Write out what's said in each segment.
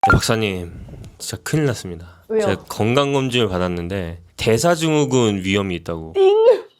박사님, 진짜 큰일 났습니다. 왜요? 제가 건강검진을 받았는데 대사증후군 위험이 있다고.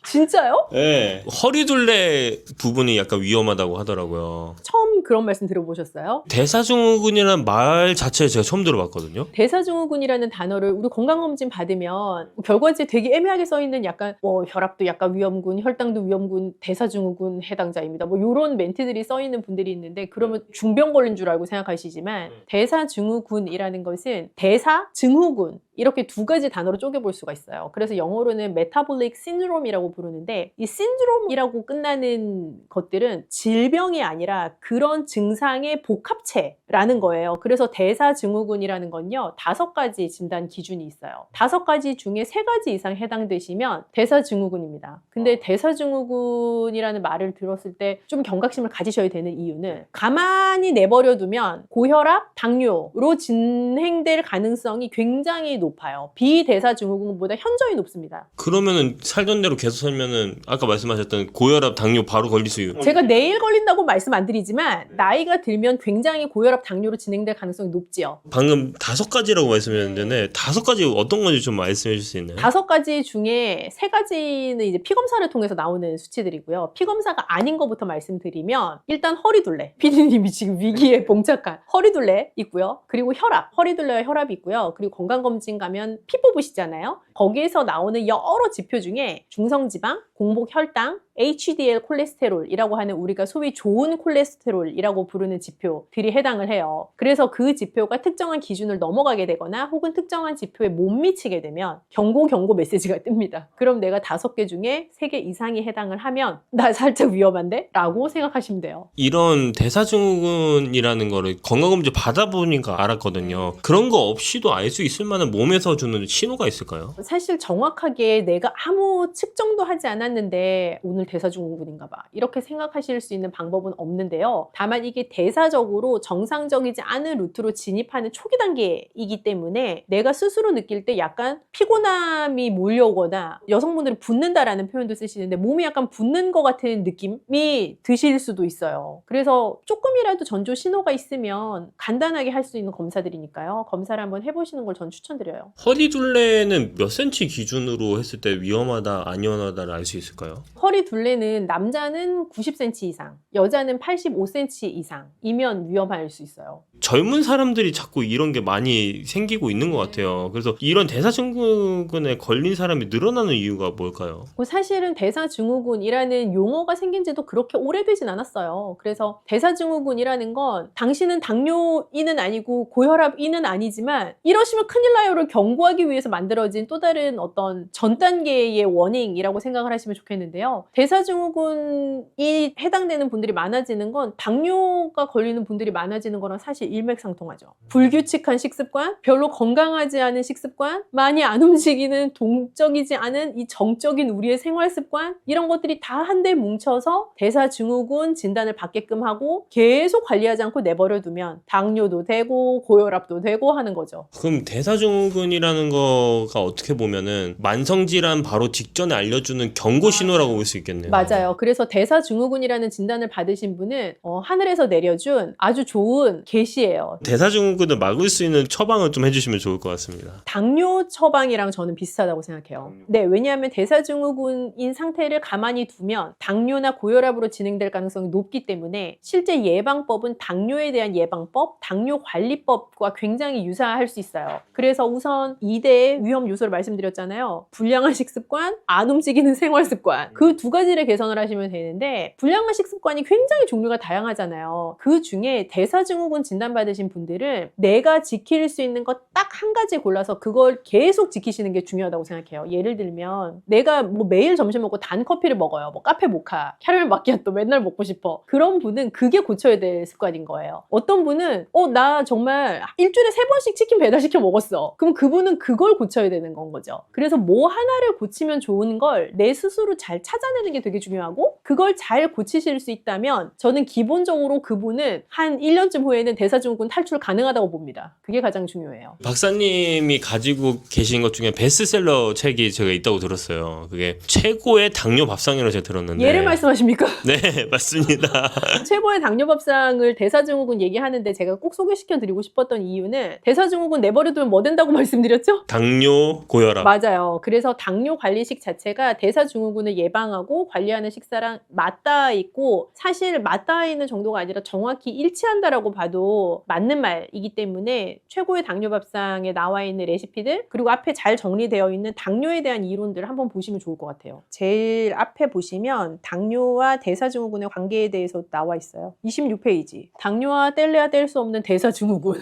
진짜요? 네. 허리둘레 부분이 약간 위험하다고 하더라고요. 처음 그런 말씀 들어보셨어요? 대사증후군이라는 말 자체를 제가 처음 들어봤거든요. 대사증후군이라는 단어를 우리 건강검진 받으면 결과지에 되게 애매하게 써있는 약간 혈압도 약간 위험군, 혈당도 위험군, 대사증후군 해당자입니다. 이런 멘트들이 써있는 분들이 있는데 그러면 중병 걸린 줄 알고 생각하시지만 대사증후군이라는 것은 대사증후군 이렇게 두 가지 단어로 쪼개볼 수가 있어요. 그래서 영어로는 메타볼릭 신드롬이라고 부르는데 이 신드롬이라고 끝나는 것들은 질병이 아니라 그런 증상의 복합체라는 거예요. 그래서 대사증후군이라는 건요 5가지 진단 기준이 있어요. 5가지 중에 3가지 이상 해당되시면 대사증후군입니다. 근데 대사증후군이라는 말을 들었을 때 좀 경각심을 가지셔야 되는 이유는 가만히 내버려 두면 고혈압, 당뇨로 진행될 가능성이 굉장히 높아요. 비대사증후군보다 현저히 높습니다. 그러면은 살던 대로 계속 살면은 아까 말씀하셨던 고혈압, 당뇨 바로 걸릴 수 있어요. 제가 내일 걸린다고 말씀 안 드리지만 나이가 들면 굉장히 고혈압, 당뇨로 진행될 가능성이 높지요. 방금 5가지라고 말씀하셨는데 5가지 어떤 건지 좀 말씀해 주실 수 있나요? 5가지 중에 3가지는 이제 피검사를 통해서 나오는 수치들이고요. 피검사가 아닌 것부터 말씀드리면 일단 허리둘레. 피디님이 지금 위기에 봉착한 허리둘레 있고요. 그리고 혈압. 허리둘레와 혈압이 있고요. 그리고 건강검진 가면 피 뽑으시잖아요. 거기에서 나오는 여러 지표 중에 중성지방, 공복혈당, HDL 콜레스테롤이라고 하는 우리가 소위 좋은 콜레스테롤이라고 부르는 지표들이 해당을 해요. 그래서 그 지표가 특정한 기준을 넘어가게 되거나 혹은 특정한 지표에 못 미치게 되면 경고 메시지가 뜹니다. 그럼 내가 5개 중에 3개 이상이 해당을 하면 나 살짝 위험한데? 라고 생각하시면 돼요. 이런 대사증후군이라는 거를 건강검진 받아보니까 알았거든요. 그런 거 없이도 알 수 있을 만한 몸에서 주는 신호가 있을까요? 사실 정확하게 내가 아무 측정도 하지 않았는데 오늘 대사증후군인가 봐 이렇게 생각하실 수 있는 방법은 없는데요. 다만 이게 대사적으로 정상적이지 않은 루트로 진입하는 초기 단계이기 때문에 내가 스스로 느낄 때 약간 피곤함이 몰려오거나 여성분들은 붓는다라는 표현도 쓰시는데 몸이 약간 붓는 것 같은 느낌이 드실 수도 있어요. 그래서 조금이라도 전조 신호가 있으면 간단하게 할 수 있는 검사들이니까요. 검사를 한번 해보시는 걸 전 추천드려요. 허리둘레는 몇 cm 기준으로 했을 때 위험하다, 안 위험하다를 알 수 있을까요? 허리 둘레는 남자는 90cm 이상, 여자는 85cm 이상이면 위험할 수 있어요. 젊은 사람들이 자꾸 이런 게 많이 생기고 있는 것 같아요. 그래서 이런 대사증후군에 걸린 사람이 늘어나는 이유가 뭘까요? 사실은 대사증후군이라는 용어가 생긴 지도 그렇게 오래되진 않았어요. 그래서 대사증후군이라는 건 당신은 당뇨인은 아니고 고혈압인은 아니지만 이러시면 큰일 나요를 경고하기 위해서 만들어진 또 다른 어떤 전 단계의 워닝이라고 생각을 하시면 좋겠는데요. 대사증후군이 해당되는 분들이 많아지는 건 당뇨가 걸리는 분들이 많아지는 거랑 사실 일맥상통하죠. 불규칙한 식습관, 별로 건강하지 않은 식습관, 많이 안 움직이는 동적이지 않은 이 정적인 우리의 생활습관 이런 것들이 다 한데 뭉쳐서 대사증후군 진단을 받게끔 하고 계속 관리하지 않고 내버려 두면 당뇨도 되고 고혈압도 되고 하는 거죠. 그럼 대사증후군이라는 거가 어떻게 보면은 만성질환 바로 직전에 알려주는 경고 신호라고 볼 수 있겠네요. 맞아요. 그래서 대사증후군이라는 진단을 받으신 분은 하늘에서 내려준 아주 좋은 계시예요. 대사증후군을 막을 수 있는 처방을 좀 해주시면 좋을 것 같습니다. 당뇨 처방이랑 저는 비슷하다고 생각해요. 네, 왜냐하면 대사증후군인 상태를 가만히 두면 당뇨나 고혈압으로 진행될 가능성이 높기 때문에 실제 예방법은 당뇨에 대한 예방법, 당뇨관리법과 굉장히 유사할 수 있어요. 그래서 우선 2대 위험 요소를 말씀드렸잖아요. 불량한 식습관, 안 움직이는 생활습관. 그 2가지를 개선을 하시면 되는데 불량한 식습관이 굉장히 종류가 다양하잖아요. 그 중에 대사증후군 진단받으신 분들은 내가 지킬 수 있는 것 딱 한 가지 골라서 그걸 계속 지키시는 게 중요하다고 생각해요. 예를 들면 내가 매일 점심 먹고 단 커피를 먹어요. 카페 모카, 캐러멜 마키아토 맨날 먹고 싶어. 그런 분은 그게 고쳐야 될 습관인 거예요. 어떤 분은 나 정말 일주일에 3번씩 치킨 배달시켜 먹었어. 그럼 그분은 그걸 고쳐야 되는 건 거죠. 그래서 뭐 하나를 고치면 좋은 걸 내 스스로 잘 찾아내는 하시는 게 되게 중요하고 그걸 잘 고치실 수 있다면 저는 기본적으로 그분은 한 1년쯤 후에는 대사증후군 탈출 가능하다고 봅니다. 그게 가장 중요해요. 박사님이 가지고 계신 것 중에 베스트셀러 책이 제가 있다고 들었어요. 그게 최고의 당뇨 밥상이라고 제가 들었는데. 얘를 말씀하십니까? 네, 맞습니다. 최고의 당뇨밥상을 대사증후군 얘기하는데 제가 꼭 소개시켜 드리고 싶었던 이유는 대사증후군 내버려두면 뭐 된다고 말씀드렸죠? 당뇨, 고혈압. 맞아요. 그래서 당뇨 관리식 자체가 대사증후군을 예방하고 관리하는 식사랑 맞닿아 있고 사실 맞닿아 있는 정도가 아니라 정확히 일치한다라고 봐도 맞는 말이기 때문에 최고의 당뇨밥상에 나와 있는 레시피들 그리고 앞에 잘 정리되어 있는 당뇨에 대한 이론들을 한번 보시면 좋을 것 같아요. 제일 앞에 보시면 당뇨와 대사증후군의 관계에 대해서 나와 있어요. 26페이지. 당뇨와 뗄래야 뗄 수 없는 대사증후군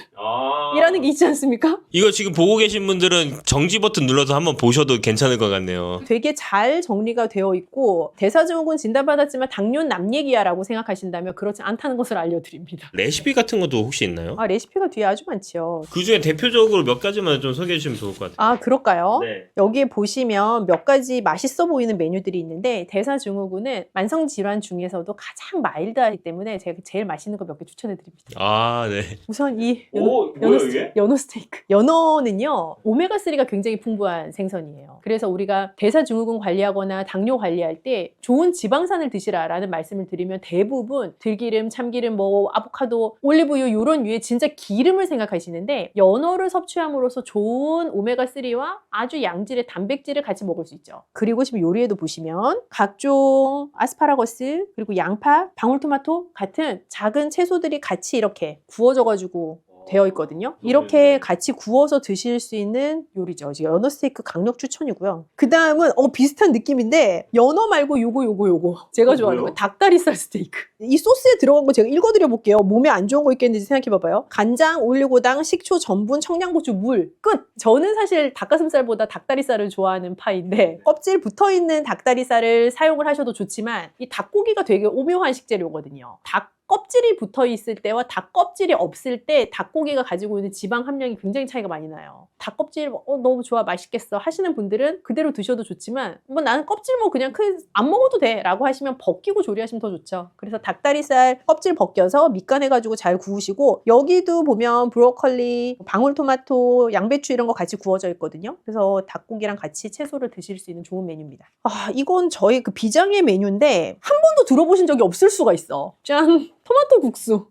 이라는 게 있지 않습니까? 이거 지금 보고 계신 분들은 정지 버튼 눌러서 한번 보셔도 괜찮을 것 같네요. 되게 잘 정리가 되어 있고 대사증후군 진단받았지만 당뇨는 남 얘기야 라고 생각하신다면 그렇지 않다는 것을 알려드립니다. 레시피 같은 것도 혹시 있나요? 레시피가 뒤에 아주 많죠. 그 중에 대표적으로 몇 가지만 좀 소개해 주시면 좋을 것 같아요. 그럴까요? 네. 여기에 보시면 몇 가지 맛있어 보이는 메뉴들이 있는데 대사증후군은 만성질환 중에서도 가장 마일드하기 때문에 제가 제일 맛있는 거 몇 개 추천해 드립니다. 네. 우선 이 이게? 연어 스테이크. 연어는요 오메가3가 굉장히 풍부한 생선이에요. 그래서 우리가 대사증후군 관리하거나 당뇨 관리할 때 좋은 지방산을 드시라라는 말씀을 드리면 대부분 들기름, 참기름, 뭐 아보카도, 올리브유 이런 류의 진짜 기름을 생각하시는데 연어를 섭취함으로써 좋은 오메가3와 아주 양질의 단백질을 같이 먹을 수 있죠. 그리고 지금 요리에도 보시면 각종 아스파라거스 그리고 양파, 방울토마토 같은 작은 채소들이 같이 이렇게 구워져가지고 되어 있거든요. 이렇게 같이 구워서 드실 수 있는 요리죠. 연어 스테이크 강력 추천이고요. 그 다음은 비슷한 느낌인데 연어 말고 요거 제가 좋아하는 거 닭다리살 스테이크. 이 소스에 들어간 거 제가 읽어드려 볼게요. 몸에 안 좋은 거 있겠는지 생각해 봐봐요. 간장, 올리고당, 식초, 전분, 청양고추, 물 끝! 저는 사실 닭가슴살보다 닭다리살을 좋아하는 파인데 껍질 붙어있는 닭다리살을 사용을 하셔도 좋지만 이 닭고기가 되게 오묘한 식재료거든요. 닭 껍질이 붙어 있을 때와 닭 껍질이 없을 때 닭고기가 가지고 있는 지방 함량이 굉장히 차이가 많이 나요. 닭 껍질 너무 좋아 맛있겠어 하시는 분들은 그대로 드셔도 좋지만 뭐 나는 껍질 그냥 안 먹어도 돼 라고 하시면 벗기고 조리하시면 더 좋죠. 그래서 닭다리살 껍질 벗겨서 밑간해가지고 잘 구우시고 여기도 보면 브로콜리, 방울토마토, 양배추 이런 거 같이 구워져 있거든요. 그래서 닭고기랑 같이 채소를 드실 수 있는 좋은 메뉴입니다. 이건 저희 그 비장의 메뉴인데 한 번도 들어보신 적이 없을 수가 있어. 짠! 토마토 국수.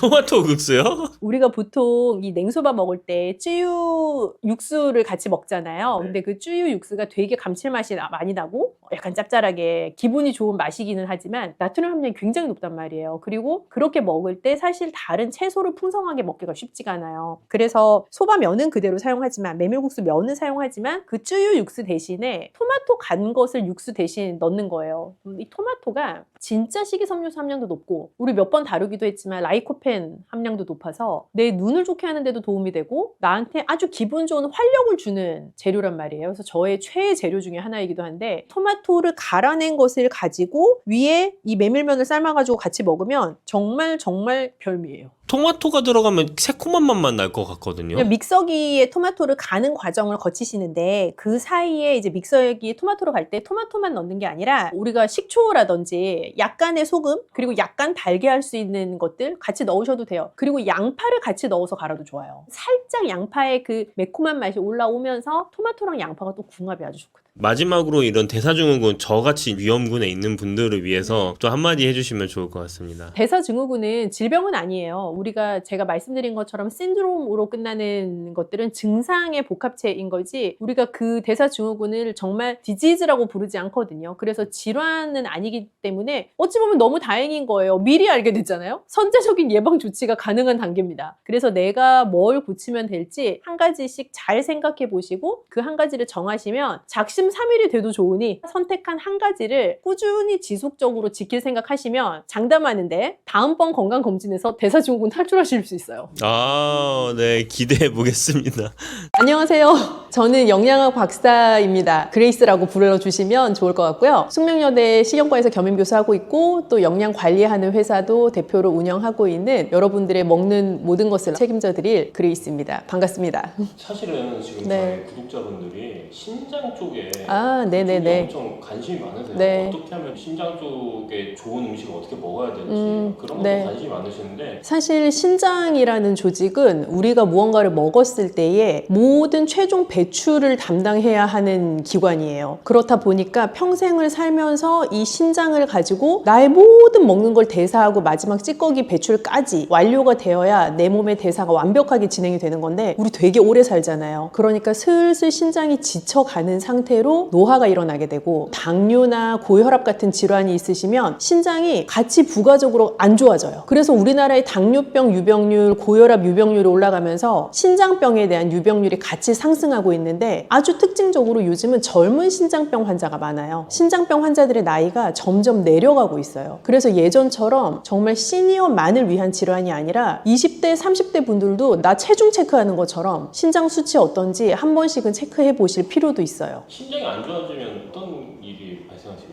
토마토 국수요? 우리가 보통 이 냉소밥 먹을 때 쯔유 육수를 같이 먹잖아요. 네. 근데 그 쯔유 육수가 되게 감칠맛이 많이 나고 약간 짭짤하게 기분이 좋은 맛이기는 하지만 나트륨 함량이 굉장히 높단 말이에요. 그리고 그렇게 먹을 때 사실 다른 채소를 풍성하게 먹기가 쉽지가 않아요. 그래서 소바면은 그대로 사용하지만 메밀국수 면은 사용하지만 그 쯔유 육수 대신에 토마토 간 것을 육수 대신 넣는 거예요. 이 토마토가 진짜 식이섬유소 함량도 높고 우리 몇 번 다루기도 했지만 라이코펜 함량도 높아서 내 눈을 좋게 하는데도 도움이 되고 나한테 아주 기분 좋은 활력을 주는 재료란 말이에요. 그래서 저의 최애 재료 중에 하나이기도 한데 토마토를 갈아낸 것을 가지고 위에 이 메밀면을 삶아가지고 같이 먹으면 정말 별미예요. 토마토가 들어가면 새콤한 맛만 날 것 같거든요. 그냥 믹서기에 토마토를 가는 과정을 거치시는데 그 사이에 이제 믹서기에 토마토를 갈 때 토마토만 넣는 게 아니라 우리가 식초라든지 약간의 소금 그리고 약간 달게 할 수 있는 것들 같이 넣으셔도 돼요. 그리고 양파를 같이 넣어서 갈아도 좋아요. 살짝 양파의 그 매콤한 맛이 올라오면서 토마토랑 양파가 또 궁합이 아주 좋거든요. 마지막으로 이런 대사증후군 저같이 위험군에 있는 분들을 위해서 또 한마디 해주시면 좋을 것 같습니다. 대사증후군은 질병은 아니에요. 제가 말씀드린 것처럼 신드롬으로 끝나는 것들은 증상의 복합체인 거지 우리가 그 대사증후군을 정말 디지즈라고 부르지 않거든요. 그래서 질환은 아니기 때문에 어찌 보면 너무 다행인 거예요. 미리 알게 됐잖아요. 선제적인 예방 조치가 가능한 단계입니다. 그래서 내가 뭘 고치면 될지 한 가지씩 잘 생각해 보시고 그 한 가지를 정하시면 작심삼일이 돼도 좋으니 선택한 한 가지를 꾸준히 지속적으로 지킬 생각하시면 장담하는데 다음번 건강검진에서 대사증후군 탈출하실 수 있어요. 네, 기대해 보겠습니다. 안녕하세요. 저는 영양학 박사입니다. 그레이스라고 불러주시면 좋을 것 같고요. 숙명여대 식영과에서 겸임교수 하고 있고 또 영양 관리하는 회사도 대표로 운영하고 있는 여러분들의 먹는 모든 것을 책임져 드릴 그레이스입니다. 반갑습니다. 사실은 지금 네. 저희 구독자분들이 신장 쪽에 네네네. 엄청 관심이 많으세요. 네. 어떻게 하면 신장 쪽에 좋은 음식을 어떻게 먹어야 될지 그런 것도 네. 관심이 많으시는데 사실 신장이라는 조직은 우리가 무언가를 먹었을 때에 모든 최종 배출을 담당해야 하는 기관이에요. 그렇다 보니까 평생을 살면서 이 신장을 가지고 나의 모든 먹는 걸 대사하고 마지막 찌꺼기 배출까지 완료가 되어야 내 몸의 대사가 완벽하게 진행이 되는 건데 우리 되게 오래 살잖아요. 그러니까 슬슬 신장이 지쳐가는 상태로 노화가 일어나게 되고 당뇨나 고혈압 같은 질환이 있으시면 신장이 같이 부가적으로 안 좋아져요. 그래서 우리나라의 당뇨병 유병률, 고혈압 유병률이 올라가면서 신장병에 대한 유병률이 같이 상승하고 있는데 아주 특징적으로 요즘은 젊은 신장병 환자가 많아요. 신장병 환자들의 나이가 점점 내려가고 있어요. 그래서 예전처럼 정말 시니어만을 위한 질환이 아니라 20대, 30대 분들도 나 체중 체크하는 것처럼 신장 수치 어떤지 한 번씩은 체크해 보실 필요도 있어요. 신장이 안 좋아지면 어떤 일이 발생하시나요?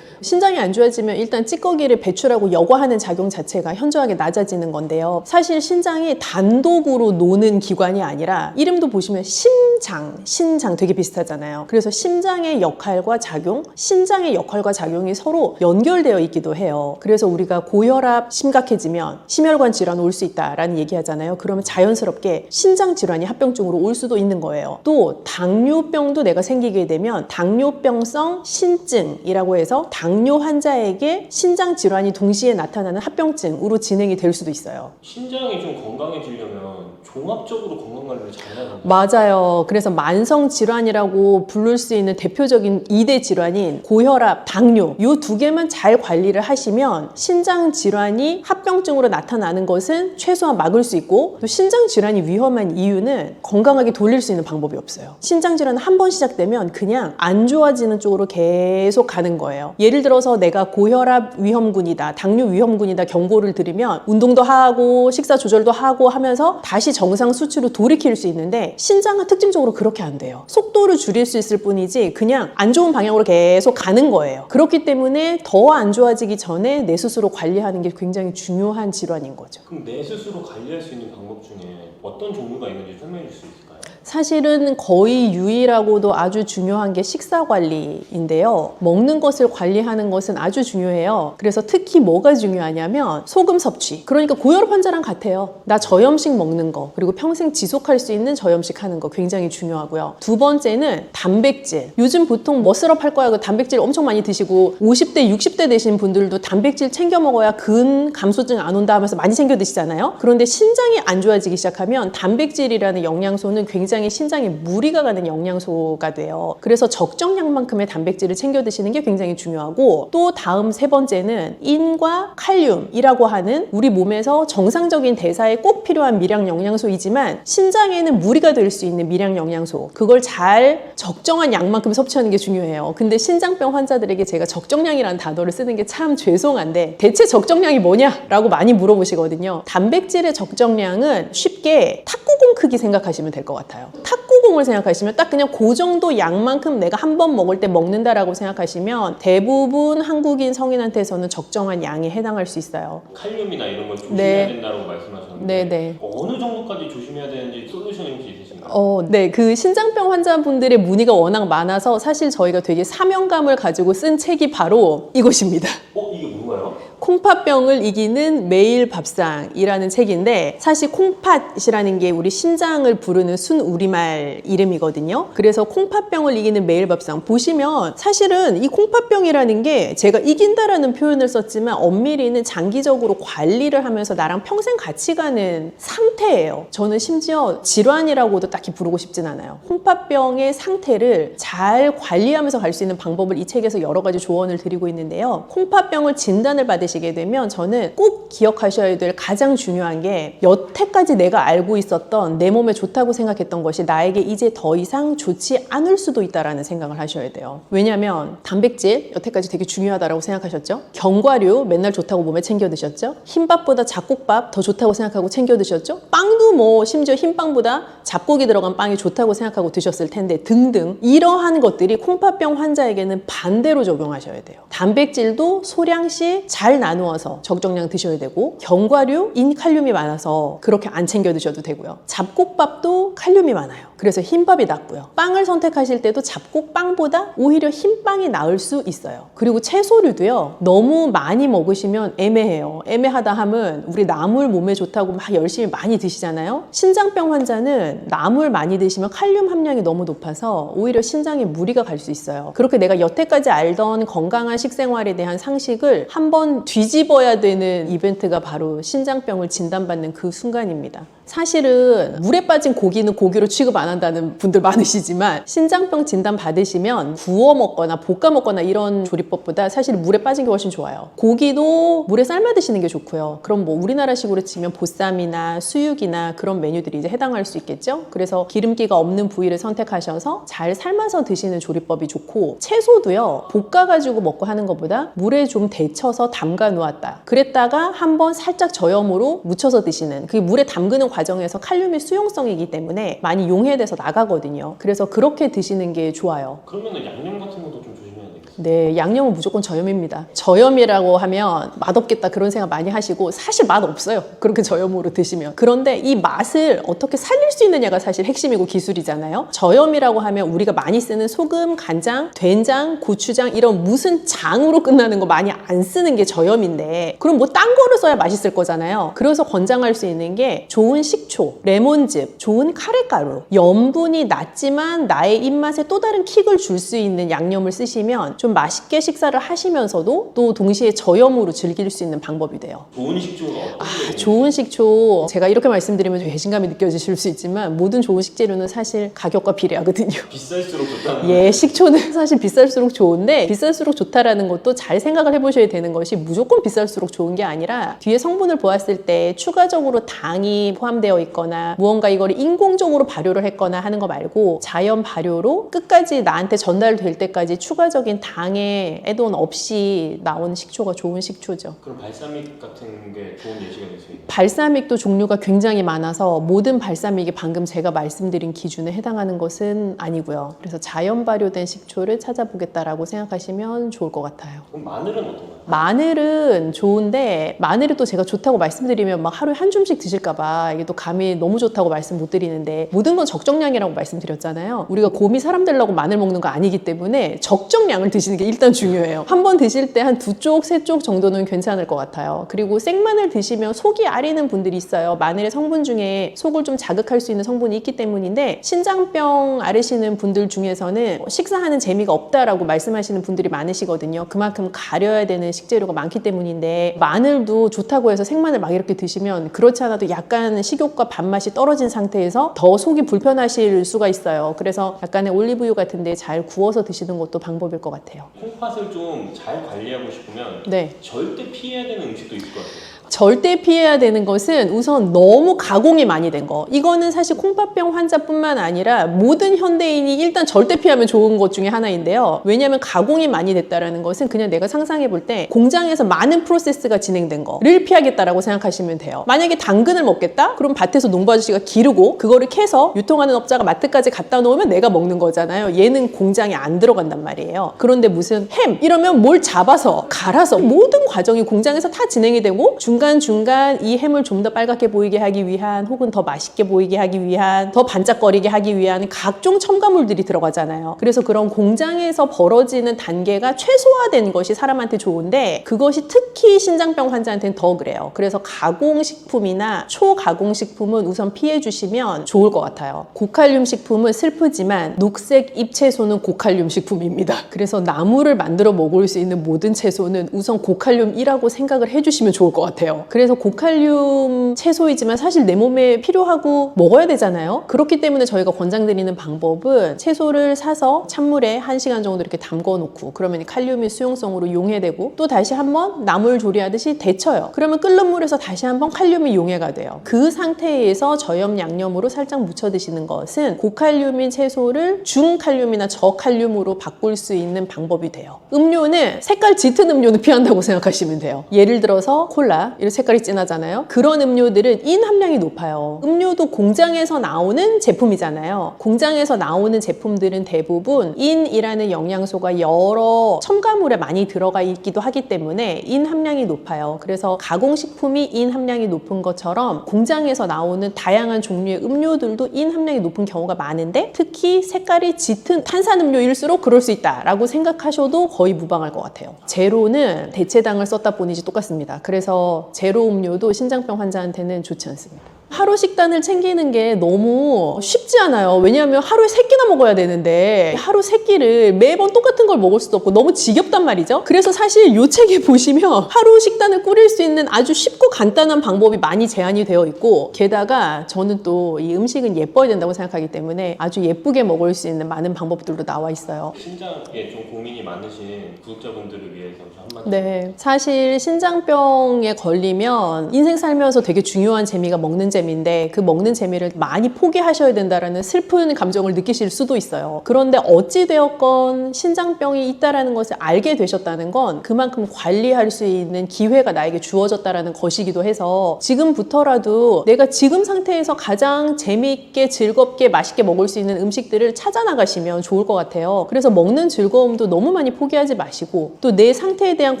신장이 안 좋아지면 일단 찌꺼기를 배출하고 여과하는 작용 자체가 현저하게 낮아지는 건데요. 사실 신장이 단독으로 노는 기관이 아니라 이름도 보시면 신장 되게 비슷하잖아요. 그래서 심장의 역할과 작용, 신장의 역할과 작용이 서로 연결되어 있기도 해요. 그래서 우리가 고혈압 심각해지면 심혈관 질환 올 수 있다라는 얘기하잖아요. 그러면 자연스럽게 신장 질환이 합병증으로 올 수도 있는 거예요. 또 당뇨병도 내가 생기게 되면 당뇨병성 신증이라고 해서 당뇨 환자에게 신장 질환이 동시에 나타나는 합병증으로 진행이 될 수도 있어요. 신장이 좀 건강해지려면 종합적으로 건강관리를 잘해야 합니다. 맞아요. 그래서 만성 질환이라고 부를 수 있는 대표적인 2대 질환인 고혈압, 당뇨 이 두 개만 잘 관리를 하시면 신장 질환이 합병증으로 나타나는 것은 최소한 막을 수 있고 또 신장 질환이 위험한 이유는 건강하게 돌릴 수 있는 방법이 없어요. 신장 질환은 한 번 시작되면 그냥 안 좋아지는 쪽으로 계속 가는 거예요. 예를 들어서 내가 고혈압 위험군이다, 당뇨 위험군이다 경고를 드리면 운동도 하고 식사 조절도 하고 하면서 다시 정상 수치로 돌이킬 수 있는데 신장은 특징적으로 그렇게 안 돼요. 속도를 줄일 수 있을 뿐이지 그냥 안 좋은 방향으로 계속 가는 거예요. 그렇기 때문에 더 안 좋아지기 전에 내 스스로 관리하는 게 굉장히 중요한 질환인 거죠. 그럼 내 스스로 관리할 수 있는 방법 중에 어떤 종류가 있는지 설명해 줄 수 있을까요? 사실은 거의 유일하고도 아주 중요한 게 식사 관리인데요. 먹는 것을 관리하는 것은 아주 중요해요. 그래서 특히 뭐가 중요하냐면 소금 섭취. 그러니까 고혈압 환자랑 같아요. 나 저염식 먹는 거 그리고 평생 지속할 수 있는 저염식 하는 거 굉장히 중요하고요. 두 번째는 단백질. 요즘 보통 머슬업 할 거야 그 단백질 엄청 많이 드시고 50대, 60대 되신 분들도 단백질 챙겨 먹어야 근 감소증 안 온다 하면서 많이 챙겨 드시잖아요. 그런데 신장이 안 좋아지기 시작하면 단백질이라는 영양소는 굉장히 신장에 무리가 가는 영양소가 돼요. 그래서 적정량만큼의 단백질을 챙겨 드시는 게 굉장히 중요하고 또 다음 세 번째는 인과 칼륨이라고 하는 우리 몸에서 정상적인 대사에 꼭 필요한 미량 영양소이지만 신장에는 무리가 될 수 있는 미량 영양소 그걸 잘 적정한 양만큼 섭취하는 게 중요해요. 근데 신장병 환자들에게 제가 적정량이라는 단어를 쓰는 게 참 죄송한데 대체 적정량이 뭐냐라고 많이 물어보시거든요. 단백질의 적정량은 쉽게 탁구공 크기 생각하시면 될 것 같아요. 탁구공을 생각하시면 딱 그냥 그 정도 양만큼 내가 한 번 먹을 때 먹는다라고 생각하시면 대부분 한국인 성인한테서는 적정한 양에 해당할 수 있어요. 칼륨이나 이런 걸 조심해야 된다고 말씀하셨는데 네. 어느 정도까지 조심해야 되는지 솔루션이 혹시 있으신가요? 네. 그 신장병 환자분들의 문의가 워낙 많아서 사실 저희가 되게 사명감을 가지고 쓴 책이 바로 이것입니다. 이게 뭔가요? 콩팥병을 이기는 매일 밥상이라는 책인데 사실 콩팥이라는 게 우리 신장을 부르는 순우리말 이름이거든요. 그래서 콩팥병을 이기는 매일 밥상 보시면 사실은 이 콩팥병이라는 게 제가 이긴다라는 표현을 썼지만 엄밀히는 장기적으로 관리를 하면서 나랑 평생 같이 가는 상태예요. 저는 심지어 질환이라고도 딱히 부르고 싶진 않아요. 콩팥병의 상태를 잘 관리하면서 갈 수 있는 방법을 이 책에서 여러 가지 조언을 드리고 있는데요. 콩팥병을 진단을 받으시게 만나시게 되면 저는 꼭 기억하셔야 될 가장 중요한 게 여태까지 내가 알고 있었던 내 몸에 좋다고 생각했던 것이 나에게 이제 더 이상 좋지 않을 수도 있다라는 생각을 하셔야 돼요. 왜냐하면 단백질 여태까지 되게 중요하다고 생각하셨죠? 견과류 맨날 좋다고 몸에 챙겨 드셨죠? 흰밥보다 잡곡밥 더 좋다고 생각하고 챙겨 드셨죠? 빵도 뭐 심지어 흰빵보다 잡곡이 들어간 빵이 좋다고 생각하고 드셨을 텐데 등등 이러한 것들이 콩팥병 환자에게는 반대로 적용하셔야 돼요. 단백질도 소량씩 잘 나누어서 적정량 드셔야 되고 견과류 인칼륨이 많아서 그렇게 안 챙겨 드셔도 되고요. 잡곡밥도 칼륨이 많아요. 그래서 흰밥이 낫고요. 빵을 선택하실 때도 잡곡빵보다 오히려 흰빵이 나을 수 있어요. 그리고 채소류도요. 너무 많이 먹으시면 애매해요. 애매하다 함은 우리 나물 몸에 좋다고 막 열심히 많이 드시잖아요. 신장병 환자는 나물 많이 드시면 칼륨 함량이 너무 높아서 오히려 신장에 무리가 갈 수 있어요. 그렇게 내가 여태까지 알던 건강한 식생활에 대한 상식을 한번 뒤집어야 되는 이벤트가 바로 신장병을 진단받는 그 순간입니다. 사실은 물에 빠진 고기는 고기로 취급 안 한다는 분들 많으시지만 신장병 진단 받으시면 구워 먹거나 볶아 먹거나 이런 조리법보다 사실 물에 빠진 게 훨씬 좋아요. 고기도 물에 삶아 드시는 게 좋고요. 그럼 뭐 우리나라식으로 치면 보쌈이나 수육이나 그런 메뉴들이 이제 해당할 수 있겠죠. 그래서 기름기가 없는 부위를 선택하셔서 잘 삶아서 드시는 조리법이 좋고 채소도요. 볶아가지고 먹고 하는 것보다 물에 좀 데쳐서 담가 놓았다. 그랬다가 한번 살짝 저염으로 묻혀서 드시는 그게 물에 담그는 과정에서 칼륨의 수용성이기 때문에 많이 용해돼서 나가거든요. 그래서 그렇게 드시는 게 좋아요. 그러면은 양념 같은 것도 좀 조심해야 되겠어요. 네, 양념은 무조건 저염입니다. 저염이라고 하면 맛없겠다 그런 생각 많이 하시고 사실 맛 없어요. 그렇게 저염으로 드시면. 그런데 이 맛을 어떻게 살릴 수 있느냐가 사실 핵심이고 기술이잖아요. 저염이라고 하면 우리가 많이 쓰는 소금, 간장, 된장, 고추장 이런 무슨 장으로 끝나는 거 많이 안 쓰는 게 저염인데 그럼 뭐 딴 거를 써야 맛있을 거잖아요. 그래서 권장할 수 있는 게 좋은 식초, 레몬즙, 좋은 카레가루, 염분이 낮지만 나의 입맛에 또 다른 킥을 줄 수 있는 양념을 쓰시면 좀 맛있게 식사를 하시면서도 또 동시에 저염으로 즐길 수 있는 방법이 돼요. 좋은 식초가 어떤 게 좋은 식초 제가 이렇게 말씀드리면 배신감이 느껴지실 수 있지만 모든 좋은 식재료는 사실 가격과 비례하거든요. 비쌀수록 좋다는 예, 식초는 사실 비쌀수록 좋은데 비쌀수록 좋다라는 것도 잘 생각을 해보셔야 되는 것이 무조건 비쌀수록 좋은 게 아니라 뒤에 성분을 보았을 때 추가적으로 당이 포함되어 있거나 무언가 이걸 인공적으로 발효를 했거나 하는 거 말고 자연 발효로 끝까지 나한테 전달될 때까지 추가적인 당의 애돈 없이 나온 식초가 좋은 식초죠. 그럼 발사믹 같은 게 좋은 예시가 될 수 있나요? 발사믹도 종류가 굉장히 많아서 모든 발사믹이 방금 제가 말씀드린 기준에 해당하는 것은 아니고요. 그래서 자연 발효된 식초를 찾아보겠다라고 생각하시면 좋을 것 같아요. 그럼 마늘은 어떤가요? 마늘은 좋은데 마늘이 또 제가 좋다고 말씀드리면 막 하루에 한 줌씩 드실까 봐 이게 또 감이 너무 좋다고 말씀 못 드리는데 모든 건 적정량이라고 말씀드렸잖아요. 우리가 곰이 사람 되려고 마늘 먹는 거 아니기 때문에 적정량을 드시는 게 일단 중요해요. 한 번 드실 때 한 2쪽, 3쪽 정도는 괜찮을 것 같아요. 그리고 생마늘 드시면 속이 아리는 분들이 있어요. 마늘의 성분 중에 속을 좀 자극할 수 있는 성분이 있기 때문인데 신장병 앓으시는 분들 중에서는 식사하는 재미가 없다라고 말씀하시는 분들이 많으시거든요. 그만큼 가려야 되는 식재료가 많기 때문인데 마늘도 좋다고 해서 생마늘 막 이렇게 드시면 그렇지 않아도 약간 식욕과 밥맛이 떨어진 상태에서 더 속이 불편하실 수가 있어요. 그래서 약간의 올리브유 같은 데 잘 구워서 드시는 것도 방법일 것 같아요. 콩팥을 좀 잘 관리하고 싶으면 네. 절대 피해야 되는 음식도 있을 것 같아요. 절대 피해야 되는 것은 우선 너무 가공이 많이 된 거. 이거는 사실 콩팥병 환자뿐만 아니라 모든 현대인이 일단 절대 피하면 좋은 것 중에 하나인데요. 왜냐하면 가공이 많이 됐다는 것은 그냥 내가 상상해 볼 때 공장에서 많은 프로세스가 진행된 거를 피하겠다라고 생각하시면 돼요. 만약에 당근을 먹겠다? 그럼 밭에서 농부 아저씨가 기르고 그거를 캐서 유통하는 업자가 마트까지 갖다 놓으면 내가 먹는 거잖아요. 얘는 공장에 안 들어간단 말이에요. 그런데 무슨 햄 이러면 뭘 잡아서 갈아서 모든 과정이 공장에서 다 진행이 되고 중간중간 이 햄을 좀 더 빨갛게 보이게 하기 위한 혹은 더 맛있게 보이게 하기 위한 더 반짝거리게 하기 위한 각종 첨가물들이 들어가잖아요. 그래서 그런 공장에서 벌어지는 단계가 최소화된 것이 사람한테 좋은데 그것이 특히 신장병 환자한테는 더 그래요. 그래서 가공식품이나 초가공식품은 우선 피해 주시면 좋을 것 같아요. 고칼륨 식품은 슬프지만 녹색 잎채소는 고칼륨 식품입니다. 그래서 나물을 만들어 먹을 수 있는 모든 채소는 우선 고칼륨이라고 생각을 해주시면 좋을 것 같아요. 돼요. 그래서 고칼륨 채소이지만 사실 내 몸에 필요하고 먹어야 되잖아요. 그렇기 때문에 저희가 권장드리는 방법은 채소를 사서 찬물에 1시간 정도 이렇게 담궈 놓고 그러면 이 칼륨이 수용성으로 용해되고 또 다시 한번 나물 조리하듯이 데쳐요. 그러면 끓는 물에서 다시 한번 칼륨이 용해가 돼요. 그 상태에서 저염 양념으로 살짝 묻혀 드시는 것은 고칼륨인 채소를 중칼륨이나 저칼륨으로 바꿀 수 있는 방법이 돼요. 음료는 색깔 짙은 음료는 피한다고 생각하시면 돼요. 예를 들어서 콜라, 이런 색깔이 진하잖아요. 그런 음료들은 인 함량이 높아요. 음료도 공장에서 나오는 제품이잖아요. 공장에서 나오는 제품들은 대부분 인이라는 영양소가 여러 첨가물에 많이 들어가 있기도 하기 때문에 인 함량이 높아요. 그래서 가공식품이 인 함량이 높은 것처럼 공장에서 나오는 다양한 종류의 음료들도 인 함량이 높은 경우가 많은데 특히 색깔이 짙은 탄산음료일수록 그럴 수 있다라고 생각하셔도 거의 무방할 것 같아요. 제로는 대체당을 썼다 뿐이지 똑같습니다. 그래서 제로 음료도 신장병 환자한테는 좋지 않습니다. 하루 식단을 챙기는 게 너무 쉽지 않아요. 왜냐하면 하루에 3끼나 먹어야 되는데 하루 3끼를 매번 똑같은 걸 먹을 수도 없고 너무 지겹단 말이죠. 그래서 사실 이 책에 보시면 하루 식단을 꾸릴 수 있는 아주 쉽고 간단한 방법이 많이 제한이 되어 있고 게다가 저는 또 이 음식은 예뻐야 된다고 생각하기 때문에 아주 예쁘게 먹을 수 있는 많은 방법들도 나와 있어요. 신장에 좀 고민이 많으신 구독자분들을 위해서 한마디. 네, 사실 신장병에 걸리면 인생 살면서 되게 중요한 재미가 먹는 재미인데 그 먹는 재미를 많이 포기하셔야 된다라는 슬픈 감정을 느끼실 수도 있어요. 그런데 어찌되었건 신장병이 있다라는 것을 알게 되셨다는 건 그만큼 관리할 수 있는 기회가 나에게 주어졌다라는 것이기도 해서 지금부터라도 내가 지금 상태에서 가장 재미있게 즐겁게 맛있게 먹을 수 있는 음식들을 찾아 나가시면 좋을 것 같아요. 그래서 먹는 즐거움도 너무 많이 포기하지 마시고 또 내 상태에 대한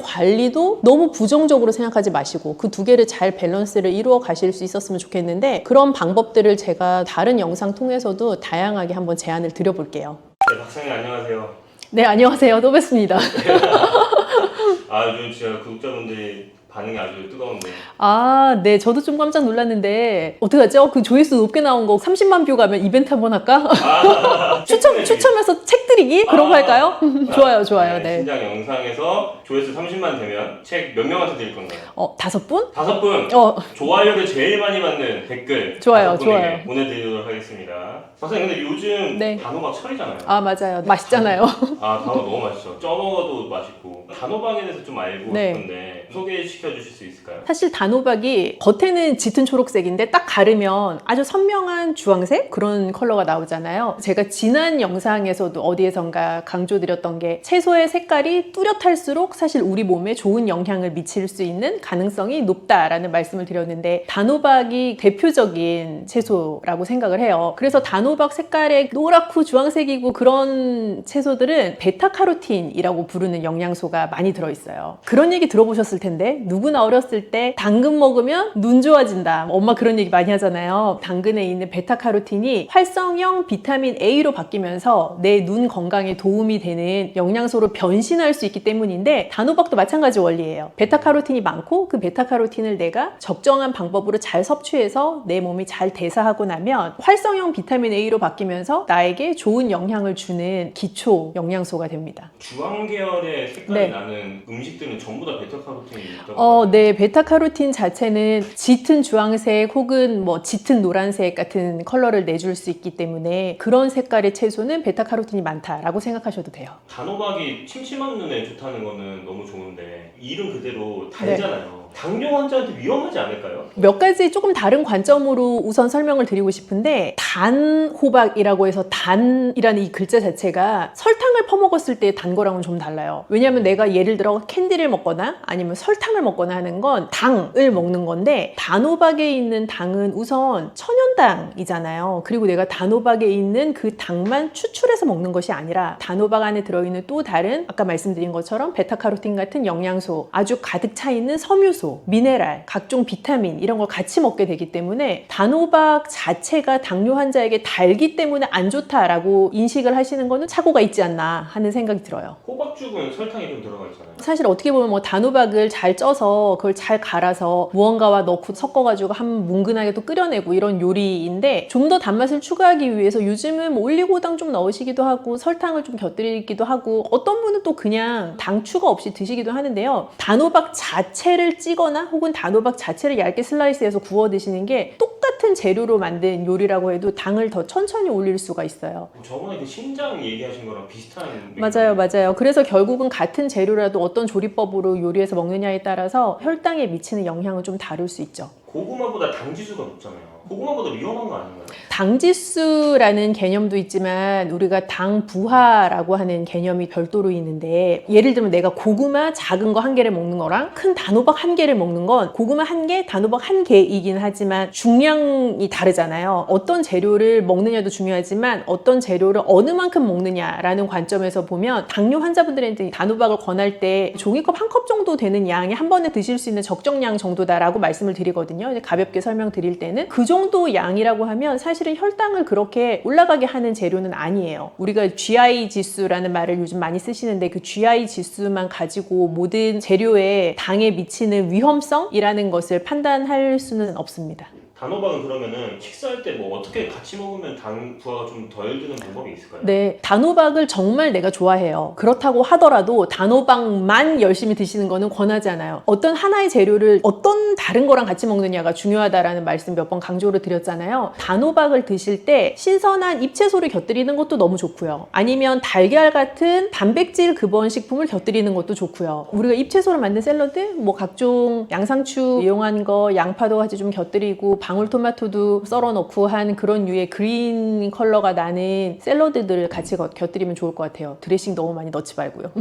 관리도 너무 부정적으로 생각하지 마시고 그 두 개를 잘 밸런스를 이루어 가실 수 있었으면 좋겠는데 그런 방법들을 제가 다른 영상 통해서도 다양하게 한번 제안을 드려볼게요. 네, 박사님 안녕하세요. 네, 안녕하세요. 또 뵙습니다. 요즘 진짜 구독자분들이 반응이 아주 뜨거운데. 아, 네. 저도 좀 깜짝 놀랐는데 어떡하죠? 그 조회수 높게 나온 거 30만 뷰 가면 이벤트 한번 할까? 추첨해서 책 드리기? 그런 거 할까요? 좋아요. 네. 신장 영상에서 조회수 30만 되면 책 몇 명한테 드릴 건가요? 5분? 5분! 좋아요를 제일 많이 받는 댓글 좋아요. 5분에게 보내드리도록 하겠습니다. 박사님 근데 요즘 네. 단호박 철이잖아요. 아, 맞아요. 맛있잖아요. 단호박 너무 맛있죠. 쪄 먹어도 맛있고. 단호박에 대해서 좀 알고 네. 싶은데 소개시켜 주실 수 있을까요? 사실 단호박이 겉에는 짙은 초록색인데 딱 가르면 아주 선명한 주황색 그런 컬러가 나오잖아요. 제가 지난 영상에서도 어디에선가 강조드렸던 게 채소의 색깔이 뚜렷할수록 사실 우리 몸에 좋은 영향을 미칠 수 있는 가능성이 높다라는 말씀을 드렸는데 단호박이 대표적인 채소라고 생각을 해요. 그래서 단호박 색깔의 노랗고 주황색이고 그런 채소들은 베타카로틴이라고 부르는 영양소가 많이 들어있어요. 그런 얘기 들어보셨을 텐데 누구나 어렸을 때 당근 먹으면 눈 좋아진다. 엄마 그런 얘기 많이 하잖아요. 당근에 있는 베타카로틴이 활성형 비타민 A로 바뀌면서 내 눈 건강에 도움이 되는 영양소로 변신할 수 있기 때문인데 단호박도 마찬가지 원리예요. 베타카로틴이 많고 그 베타카로틴을 내가 적정한 방법으로 잘 섭취해서 내 몸이 잘 대사하고 나면 활성형 비타민 A로 바뀌면서 나에게 좋은 영향을 주는 기초 영양소가 됩니다. 주황 계열의 색깔이 네. 나는 음식들은 전부 다 베타카로틴이 있다고. 네. 베타카로틴 자체는 짙은 주황색 혹은 뭐 짙은 노란색 같은 컬러를 내줄 수 있기 때문에 그런 색깔의 채소는 베타카로틴이 많다라고 생각하셔도 돼요. 단호박이 침침한 눈에 좋다는 거는 너무 좋은데 이름 그대로 달잖아요. 당뇨 환자한테 위험하지 않을까요? 몇 가지 조금 다른 관점으로 우선 설명을 드리고 싶은데 단호박이라고 해서 단이라는 이 글자 자체가 설탕을 퍼먹었을 때 단 거랑은 좀 달라요. 왜냐하면 내가 예를 들어 캔디를 먹거나 아니면 설탕을 먹거나 하는 건 당을 먹는 건데 단호박에 있는 당은 우선 천연당이잖아요. 그리고 내가 단호박에 있는 그 당만 추출해서 먹는 것이 아니라 단호박 안에 들어있는 또 다른 아까 말씀드린 것처럼 베타카로틴 같은 영양소 아주 가득 차 있는 섬유소, 미네랄, 각종 비타민 이런 걸 같이 먹게 되기 때문에 단호박 자체가 당뇨 환자에게 달기 때문에 안 좋다라고 인식을 하시는 거는 착오가 있지 않나 하는 생각이 들어요. 호박죽은 설탕이 좀 들어가 있잖아요. 사실 어떻게 보면 뭐 단호박을 잘 쪄서 그걸 잘 갈아서 무언가와 넣고 섞어가지고 한 뭉근하게 또 끓여내고 이런 요리인데 좀 더 단맛을 추가하기 위해서 요즘은 뭐 올리고당 좀 넣으시기도 하고 설탕을 좀 곁들이기도 하고 어떤 분은 또 그냥 당 추가 없이 드시기도 하는데요. 단호박 자체를 찌거나 혹은 단호박 자체를 얇게 슬라이스해서 구워 드시는 게 똑같은 재료로 만든 요리라고 해도 당을 더 천천히 올릴 수가 있어요. 저번에 그 신장 얘기하신 거랑 비슷한 맞아요. 그래서 결국은 같은 재료라도 어떤 조리법으로 요리해서 먹느냐에 따라서 혈당에 미치는 영향은 좀 다를 수 있죠. 고구마보다 당지수가 높잖아요. 고구마보다 위험한 거 아닌가요? 당지수라는 개념도 있지만 우리가 당부하라고 하는 개념이 별도로 있는데, 예를 들면 내가 고구마 작은 거 한 개를 먹는 거랑 큰 단호박 한 개를 먹는 건 고구마 한 개, 단호박 한 개이긴 하지만 중량이 다르잖아요. 어떤 재료를 먹느냐도 중요하지만 어떤 재료를 어느 만큼 먹느냐라는 관점에서 보면 당뇨 환자분들한테 단호박을 권할 때 종이컵 한 컵 정도 되는 양이 한 번에 드실 수 있는 적정량 정도다라고 말씀을 드리거든요. 이제 가볍게 설명드릴 때는 그 정도 양이라고 하면 사실은 혈당을 그렇게 올라가게 하는 재료는 아니에요. 우리가 GI 지수라는 말을 요즘 많이 쓰시는데 그 GI 지수만 가지고 모든 재료에 당에 미치는 위험성이라는 것을 판단할 수는 없습니다. 단호박은 그러면은 식사할 때 뭐 어떻게 같이 먹으면 당 부하가 좀 덜 드는 방법이 있을까요? 네, 단호박을 정말 내가 좋아해요. 그렇다고 하더라도 단호박만 열심히 드시는 거는 권하지 않아요. 어떤 하나의 재료를 어떤 다른 거랑 같이 먹느냐가 중요하다라는 말씀 몇 번 강조를 드렸잖아요. 단호박을 드실 때 신선한 잎채소를 곁들이는 것도 너무 좋고요. 아니면 달걀 같은 단백질 근원 식품을 곁들이는 것도 좋고요. 우리가 잎채소로 만든 샐러드, 뭐 각종 양상추 이용한 거, 양파도 같이 좀 곁들이고 방울토마토도 썰어 넣고 한 그런 류의 그린 컬러가 나는 샐러드들을 같이 곁들이면 좋을 것 같아요. 드레싱 너무 많이 넣지 말고요.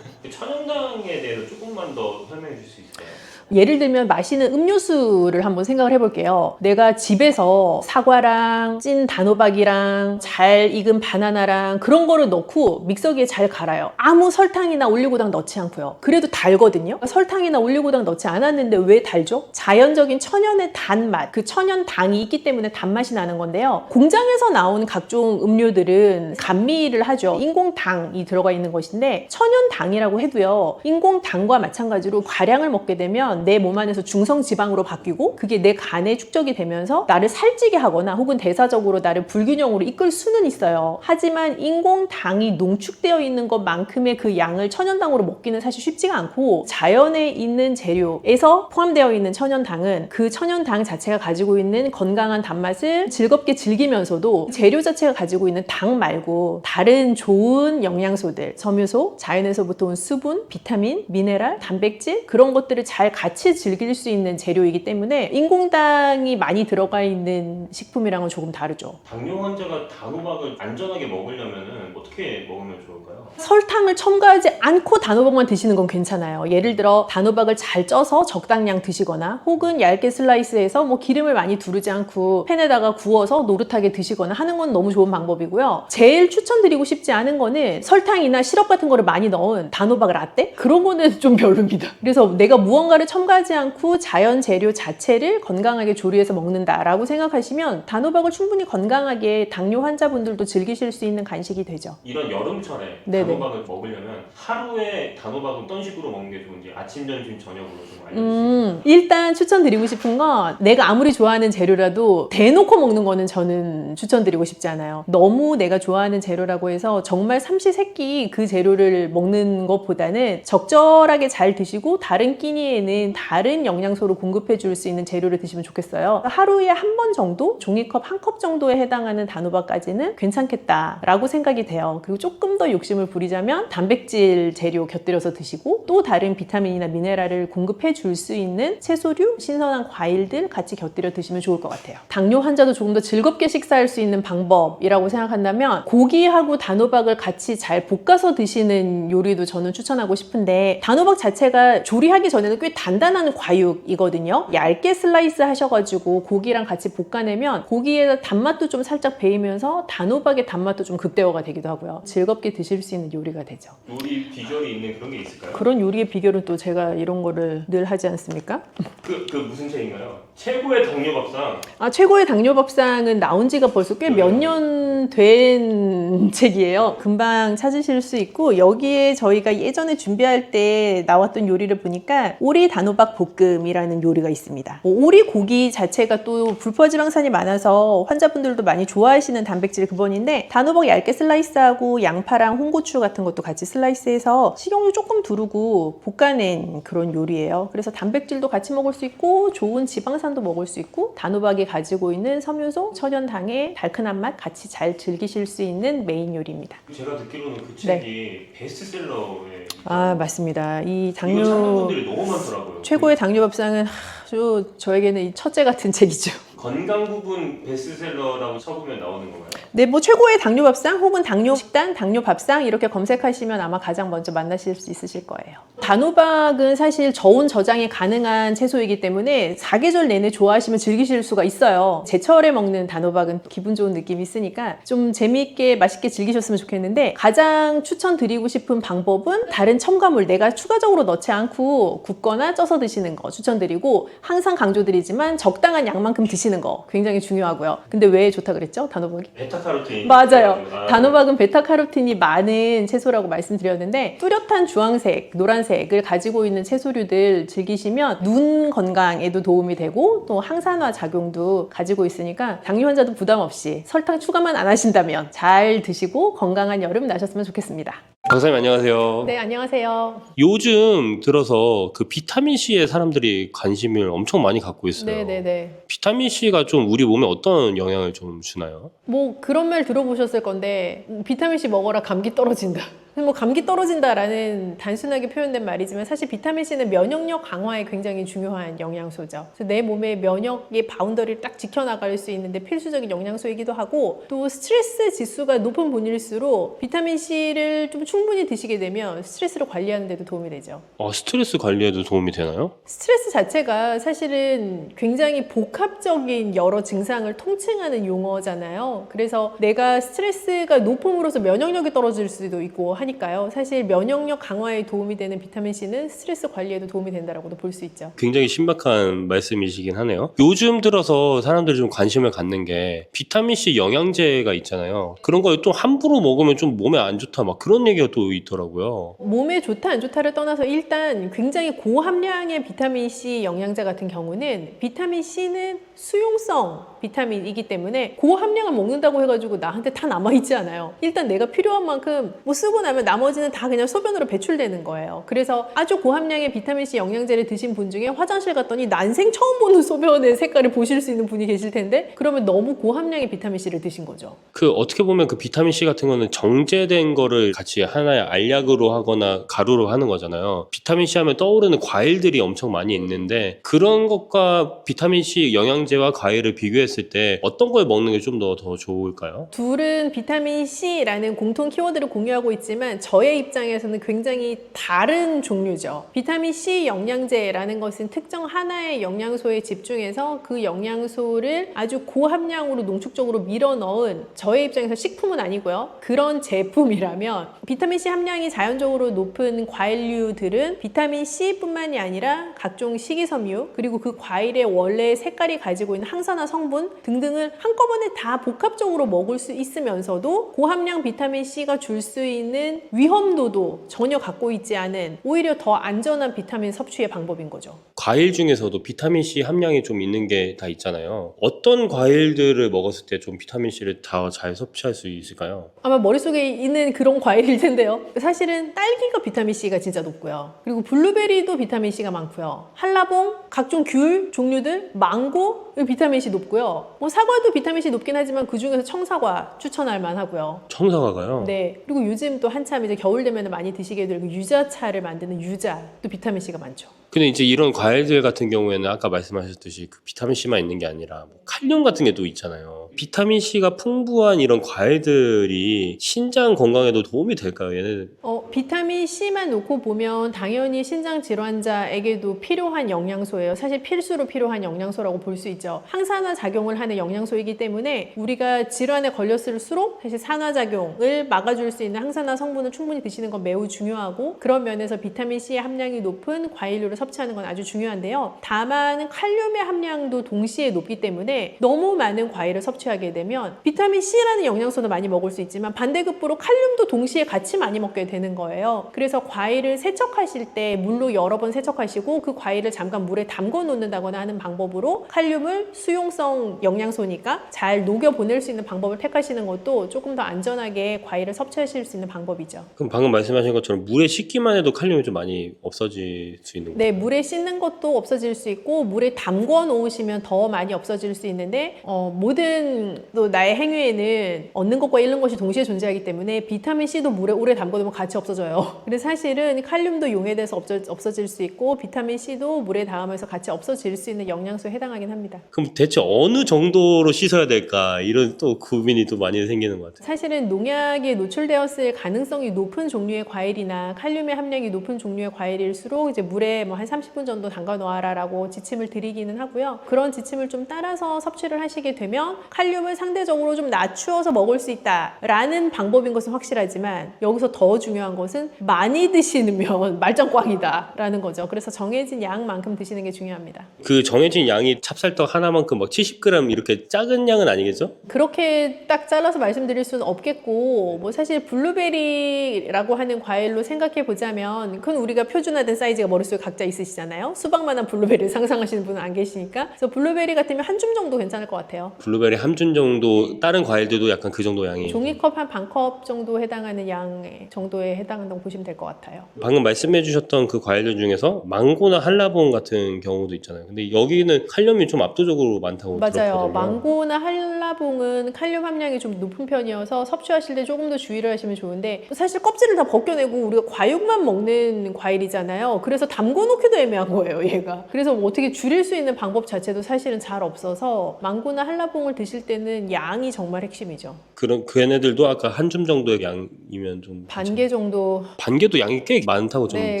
천연당에 대해서 조금만 더 설명해 줄 수 있을까요? 예를 들면 마시는 음료수를 한번 생각을 해볼게요. 내가 집에서 사과랑 찐 단호박이랑 잘 익은 바나나랑 그런 거를 넣고 믹서기에 잘 갈아요. 아무 설탕이나 올리고당 넣지 않고요. 그래도 달거든요. 설탕이나 올리고당 넣지 않았는데 왜 달죠? 자연적인 천연의 단맛, 그 천연당이 있기 때문에 단맛이 나는 건데요. 공장에서 나온 각종 음료들은 감미를 하죠. 인공당이 들어가 있는 것인데 천연당이라고 해도요. 인공당과 마찬가지로 과량을 먹게 되면 내 몸 안에서 중성지방으로 바뀌고 그게 내 간에 축적이 되면서 나를 살찌게 하거나 혹은 대사적으로 나를 불균형으로 이끌 수는 있어요. 하지만 인공당이 농축되어 있는 것만큼의 그 양을 천연당으로 먹기는 사실 쉽지가 않고, 자연에 있는 재료에서 포함되어 있는 천연당은 그 천연당 자체가 가지고 있는 건강한 단맛을 즐겁게 즐기면서도 재료 자체가 가지고 있는 당 말고 다른 좋은 영양소들, 섬유소, 자연에서부터 온 수분, 비타민, 미네랄, 단백질 그런 것들을 잘 같이 즐길 수 있는 재료이기 때문에 인공당이 많이 들어가 있는 식품이랑은 조금 다르죠. 당뇨 환자가 단호박을 안전하게 먹으려면은 어떻게 먹으면 좋을까요? 설탕을 첨가하지 않고 단호박만 드시는 건 괜찮아요. 예를 들어 단호박을 잘 쪄서 적당량 드시거나 혹은 얇게 슬라이스해서 뭐 기름을 많이 두르지 않고 팬에다가 구워서 노릇하게 드시거나 하는 건 너무 좋은 방법이고요. 제일 추천드리고 싶지 않은 거는 설탕이나 시럽 같은 거를 많이 넣은 단호박 라떼? 그런 거는 좀 별로입니다. 그래서 내가 무언가를 첨가하지 않고 자연 재료 자체를 건강하게 조리해서 먹는다라고 생각하시면 단호박을 충분히 건강하게 당뇨 환자분들도 즐기실 수 있는 간식이 되죠. 이런 여름철에 네네. 단호박을 먹으려면 하루에 단호박은 어떤 식으로 먹는 게 좋은지 아침, 점심, 저녁으로 좀 알려주세요. 일단 추천드리고 싶은 건 내가 아무리 좋아하는 재료라도 대놓고 먹는 거는 저는 추천드리고 싶지 않아요. 너무 내가 좋아하는 재료라고 해서 정말 삼시세끼 그 재료를 먹는 것보다는 적절하게 잘 드시고 다른 끼니에는 다른 영양소를 공급해 줄 수 있는 재료를 드시면 좋겠어요. 하루에 한 번 정도, 종이컵 한 컵 정도에 해당하는 단호박까지는 괜찮겠다라고 생각이 돼요. 그리고 조금 더 욕심을 부리자면 단백질 재료 곁들여서 드시고 또 다른 비타민이나 미네랄을 공급해 줄 수 있는 채소류, 신선한 과일들 같이 곁들여 드시면 좋을 것 같아요. 당뇨 환자도 조금 더 즐겁게 식사할 수 있는 방법이라고 생각한다면 고기하고 단호박을 같이 잘 볶아서 드시는 요리도 저는 추천하고 싶은데, 단호박 자체가 조리하기 전에는 꽤 단단한 과육이거든요. 얇게 슬라이스 하셔가지고 고기랑 같이 볶아내면 고기에 단맛도 좀 살짝 배이면서 단호박의 단맛도 좀 극대화가 되기도 하고요. 즐겁게 드실 수 있는 요리가 되죠. 요리 비결이 있는 그런 게 있을까요? 그런 요리의 비결은 또 제가 이런 거를 늘 하지 않습니까? 그 무슨 책인가요? 최고의 당뇨 밥상. 최고의 당뇨 밥상은 나온 지가 벌써 꽤 몇 년 된 책이에요. 금방 찾으실 수 있고, 여기에 저희가 예전에 준비할 때 나왔던 요리를 보니까 오리 단호박 볶음이라는 요리가 있습니다. 오리 고기 자체가 또 불포지방산이 많아서 환자분들도 많이 좋아하시는 단백질 근본인데 단호박 얇게 슬라이스하고 양파랑 홍고추 같은 것도 같이 슬라이스해서 식용유 조금 두르고 볶아낸 그런 요리예요. 그래서 단백질도 같이 먹을 수 있고 좋은 지방산도 먹을 수 있고 단호박이 가지고 있는 섬유소, 천연당의 달큰한 맛 같이 잘 즐기실 수 있는 메인 요리입니다. 제가 듣기로는 그 책이 베스트셀러에 아, 맞습니다. 이 이거 찾는 당뇨 분들이 너무 많더라고요. 최고의 당뇨 밥상은 아주 저에게는 이 첫째 같은 책이죠. 건강 부분 베스트셀러라고 쳐보면 나오는 건가요? 네, 뭐 최고의 당뇨 밥상 혹은 당뇨 식단, 당뇨 밥상 이렇게 검색하시면 아마 가장 먼저 만나실 수 있으실 거예요. 단호박은 사실 저온 저장이 가능한 채소이기 때문에 사계절 내내 좋아하시면 즐기실 수가 있어요. 제철에 먹는 단호박은 기분 좋은 느낌이 있으니까 좀 재미있게 맛있게 즐기셨으면 좋겠는데 가장 추천드리고 싶은 방법은 다른 첨가물 내가 추가적으로 넣지 않고 굽거나 쪄서 드시는 거 추천드리고 항상 강조드리지만 적당한 양만큼 드시는 거 굉장히 중요하고요. 근데 왜 좋다 그랬죠? 단호박이? 베타카로틴. 맞아요. 단호박은 베타카로틴이 많은 채소라고 말씀드렸는데 뚜렷한 주황색, 노란색을 가지고 있는 채소류들 즐기시면 눈 건강에도 도움이 되고 또 항산화 작용도 가지고 있으니까 당뇨 환자도 부담 없이 설탕 추가만 안 하신다면 잘 드시고 건강한 여름 나셨으면 좋겠습니다. 강사님 안녕하세요. 네, 안녕하세요. 요즘 들어서 그 비타민 C에 사람들이 관심을 엄청 많이 갖고 있어요. 네네네. 비타민 C가 좀 우리 몸에 어떤 영향을 좀 주나요? 뭐 그런 말 들어보셨을 건데 비타민C 먹어라 감기 떨어진다. 뭐 감기 떨어진다라는 단순하게 표현된 말이지만 사실 비타민C는 면역력 강화에 굉장히 중요한 영양소죠. 그래서 내 몸의 면역의 바운더리를 딱 지켜나갈 수 있는데 필수적인 영양소이기도 하고 또 스트레스 지수가 높은 분일수록 비타민C를 좀 충분히 드시게 되면 스트레스를 관리하는 데도 도움이 되죠. 스트레스 관리에도 도움이 되나요? 스트레스 자체가 사실은 굉장히 복합적인 여러 증상을 통칭하는 용어잖아요. 그래서 내가 스트레스가 높음으로써 면역력이 떨어질 수도 있고 하니까요. 사실 면역력 강화에 도움이 되는 비타민C는 스트레스 관리에도 도움이 된다고도 볼 수 있죠. 굉장히 신박한 말씀이시긴 하네요. 요즘 들어서 사람들이 좀 관심을 갖는 게 비타민C 영양제가 있잖아요. 그런 걸 또 함부로 먹으면 좀 몸에 안 좋다 막 그런 얘기가 또 있더라고요. 몸에 좋다 안 좋다를 떠나서 일단 굉장히 고함량의 비타민C 영양제 같은 경우는 비타민C는 수용성 비타민이기 때문에 고함량을 먹는다고 해가지고 나한테 다 남아있지 않아요. 일단 내가 필요한 만큼 뭐 쓰고 나면 나머지는 다 그냥 소변으로 배출되는 거예요. 그래서 아주 고함량의 비타민C 영양제를 드신 분 중에 화장실 갔더니 난생 처음 보는 소변의 색깔을 보실 수 있는 분이 계실 텐데 그러면 너무 고함량의 비타민C를 드신 거죠. 어떻게 보면 그 비타민C 같은 거는 정제된 거를 같이 하나의 알약으로 하거나 가루로 하는 거잖아요. 비타민C 하면 떠오르는 과일들이 엄청 많이 있는데 그런 것과 비타민C 영양제와 과일을 비교했을 때 어떤 걸 먹는 게 좀 더 좋을까요? 둘은 비타민C라는 공통 키워드를 공유하고 있지만 저의 입장에서는 굉장히 다른 종류죠. 비타민C 영양제라는 것은 특정 하나의 영양소에 집중해서 그 영양소를 아주 고함량으로 농축적으로 밀어 넣은 저의 입장에서 식품은 아니고요. 그런 제품이라면 비타민C 함량이 자연적으로 높은 과일류들은 비타민C뿐만이 아니라 각종 식이섬유 그리고 그 과일의 원래 색깔이 가지고 있는 항산화 성분 등등을 한꺼번에 다 복합적으로 먹을 수 있으면서도 고함량 비타민C가 줄 수 있는 위험도도 전혀 갖고 있지 않은 오히려 더 안전한 비타민 섭취의 방법인 거죠. 과일 중에서도 비타민C 함량이 좀 있는 게 다 있잖아요. 어떤 과일들을 먹었을 때 좀 비타민C를 더 잘 섭취할 수 있을까요? 아마 머릿속에 있는 그런 과일일 텐데요. 사실은 딸기가 비타민C가 진짜 높고요. 그리고 블루베리도 비타민C가 많고요. 한라봉, 각종 귤 종류들, 망고 비타민C 높고요. 뭐 사과도 비타민C 높긴 하지만 그중에서 청사과 추천할 만하고요. 청사과가요? 네. 그리고 요즘 또 한참 이제 겨울 되면 많이 드시게 될 유자차를 만드는 유자도 비타민C가 많죠. 근데 이제 이런 과일들 같은 경우에는 아까 말씀하셨듯이 그 비타민C만 있는 게 아니라 뭐 칼륨 같은 게 또 있잖아요. 비타민C가 풍부한 이런 과일들이 신장 건강에도 도움이 될까요, 얘네들? 비타민C만 놓고 보면 당연히 신장 질환자에게도 필요한 영양소예요. 사실 필수로 필요한 영양소라고 볼 수 있죠. 항산화 작용을 하는 영양소이기 때문에 우리가 질환에 걸렸을수록 사실 산화작용을 막아줄 수 있는 항산화 성분을 충분히 드시는 건 매우 중요하고 그런 면에서 비타민C의 함량이 높은 과일류를 섭취하는 건 아주 중요한데요. 다만 칼륨의 함량도 동시에 높기 때문에 너무 많은 과일을 섭취하게 되면 비타민 C라는 영양소도 많이 먹을 수 있지만 반대급부로 칼륨도 동시에 같이 많이 먹게 되는 거예요. 그래서 과일을 세척하실 때 물로 여러 번 세척하시고 그 과일을 잠깐 물에 담궈 놓는다거나 하는 방법으로 칼륨을 수용성 영양소니까 잘 녹여 보낼 수 있는 방법을 택하시는 것도 조금 더 안전하게 과일을 섭취하실 수 있는 방법이죠. 그럼 방금 말씀하신 것처럼 물에 씻기만 해도 칼륨이 좀 많이 없어질 수 있는 거예요? 네, 물에 씻는 것도 없어질 수 있고 물에 담궈 놓으시면 더 많이 없어질 수 있는데 모든 또 나의 행위에는 얻는 것과 잃는 것이 동시에 존재하기 때문에 비타민 C도 물에 오래 담궈 놓으면 같이 없어져요. 그래서 사실은 칼륨도 용해돼서 없어질 수 있고 비타민 C도 물에 닿으면서 같이 없어질 수 있는 영양소에 해당하긴 합니다. 그럼 대체 어느 정도로 씻어야 될까? 이런 또 고민이 또 많이 생기는 것 같아요. 사실은 농약에 노출되었을 가능성이 높은 종류의 과일이나 칼륨의 함량이 높은 종류의 과일일수록 이제 물에 뭐 한 30분 정도 담가 놓아라라고 지침을 드리기는 하고요. 그런 지침을 좀 따라서 섭취를 하시게 되면 칼륨을 상대적으로 좀 낮추어서 먹을 수 있다라는 방법인 것은 확실하지만 여기서 더 중요한 것은 많이 드시면 말짱꽝이다라는 거죠. 그래서 정해진 양만큼 드시는 게 중요합니다. 그 정해진 양이 찹쌀떡 하나만큼 막 70g 이렇게 작은 양은 아니겠죠? 그렇게 딱 잘라서 말씀드릴 수는 없겠고 뭐 사실 블루베리라고 하는 과일로 생각해 보자면 그건 우리가 표준화된 사이즈가 머릿속에 각자 있으시잖아요. 수박만한 블루베리를 상상하시는 분은 안 계시니까 그래서 블루베리 같으면 한 줌 정도 괜찮을 것 같아요. 블루베리 한 줌 정도, 다른 과일들도 약간 그 정도 양이. 종이컵 한 반컵 정도 해당하는 양 정도에 해당한다고 보시면 될 것 같아요. 방금 말씀해 주셨던 그 과일들 중에서 망고나 한라봉 같은 경우도 있잖아요. 근데 여기는 칼륨이 좀 압도적으로 많다고 맞아요. 들었거든요. 망고나 한라봉은 칼륨 함량이 좀 높은 편이어서 섭취하실 때 조금 더 주의를 하시면 좋은데 사실 껍질을 다 벗겨내고 우리가 과육만 먹는 과일이잖아요. 그래서 담궈놓기도 애매한 거예요, 얘가. 그래서 뭐 어떻게 줄일 수 있는 방법 자체도 사실은 잘 없어서 망고나 한라봉을 드실 때는 양이 정말 핵심이죠. 그런 그 얘네들도 아까 한 줌 정도의 양이면 좀 반 개 정도. 반 개도 양이 꽤 많다고 좀 네,